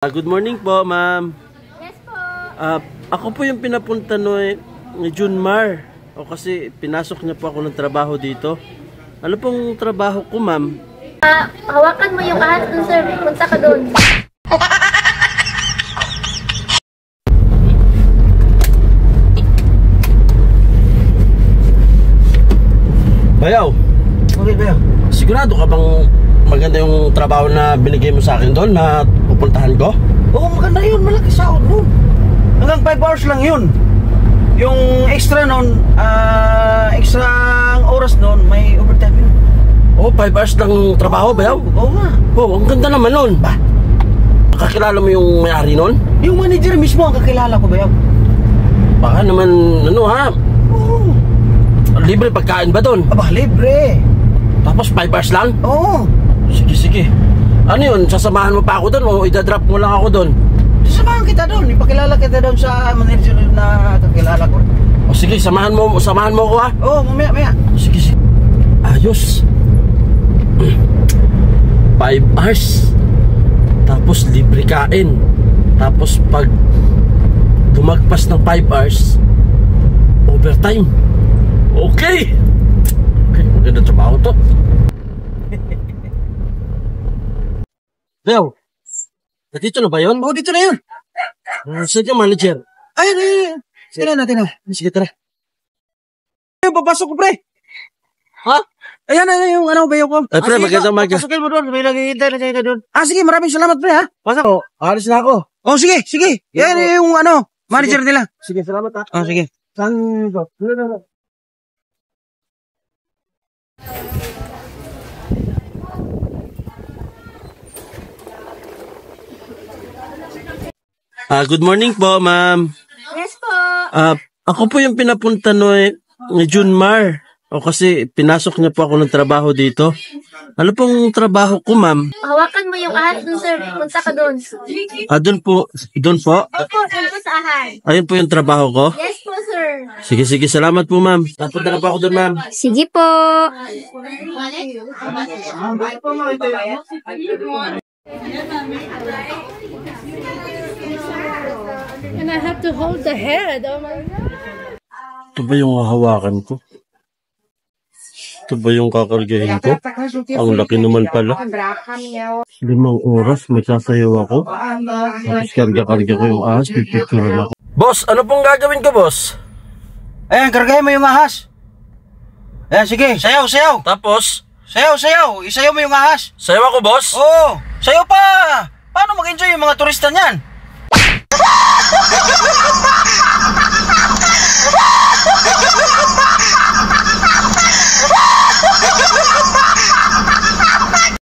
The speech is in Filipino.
Good morning po, ma'am. Yes po. Ako po yung pinapunta ni Junmar. O kasi pinasok niya po ako ng trabaho dito. Ano pong trabaho ko, ma'am? Hawakan mo yung ahas dun, sir. Punta ka dun. Bayaw. Okay, Bayaw. Sigurado ka bang maganda yung trabaho na binigay mo sa akin doon na pupuntahan ko? Oo, maganda yun. Malaki sahod nun. Hanggang 5 hours lang yun. Yung extra nun, extra oras nun, may overtime yun. Oh, 5 hours lang trabaho, Bayaw? Oo nga. Oh, ang ganda naman nun. Ba? Kakilala mo yung may-ari nun? Yung manager mismo ang kakilala ko, Bayaw. Baka naman, ano ha? Oo. Libre pagkain ba doon? Aba, libre. Tapos 5 hours lang? Oo. Sige, sige. Ano yun? Sasamahan mo pa ako doon o idadrop mo lang ako doon? Sasamahan kita doon. Ipakilala kita doon sa manager na kakilala ko. O sige, samahan mo ako ha? Oo, mamaya. Sige, sige. Ayos. 5 hours. Tapos libre kain. Tapos pag dumagpas ng 5 hours, overtime. Okay. Okay, maganda trabaho to. Bel, dito na ba yun? Oo, dito na yun. Saan yung manager? Ay. Tingnan natin. Sige, tara. Ay, papasok ko, pre. Ha? Ayan yung Bayaw ko. Ay, pre, magandang umaga. Pasukin mo doon. May naghihintay na sa'yo doon. Sige, maraming salamat, pre, ha? Pasok ko. Alis na ako. Oh, sige. Yan yung manager nila. Sige, salamat ha. Oh, sige. Saan ko? Good morning po, ma'am. Yes po. Ako po yung pinapunta ni Junmar. O kasi pinasok niya po ako ng trabaho dito. Ano pong trabaho ko, ma'am? Hawakan mo yung ahas dun, sir. Punta ka dun. Doon po. Opo, dun po sa ahas. Ayun po yung trabaho ko. Yes po, sir. Sige, sige. Salamat po, ma'am. Napunta na po ako doon, ma'am. Sige po. And I have to hold the head. Oh my God. Ito ba yung hahawakan ko? Ito ba yung kakargahin ko? Ang laki naman pala. 5 oras, magsasayaw ako. Tapos karga-karga ko yung ahas, pipicturan ako. Boss, ano pong gagawin ko, boss? Ayan, kargahin mo yung ahas. Ayan, sige. Sayaw. Tapos, Sayaw. Isayaw mo yung ahas. sayaw ako, boss? Oo. Sayaw pa. Paano mag-enjoy yung mga turista niyan?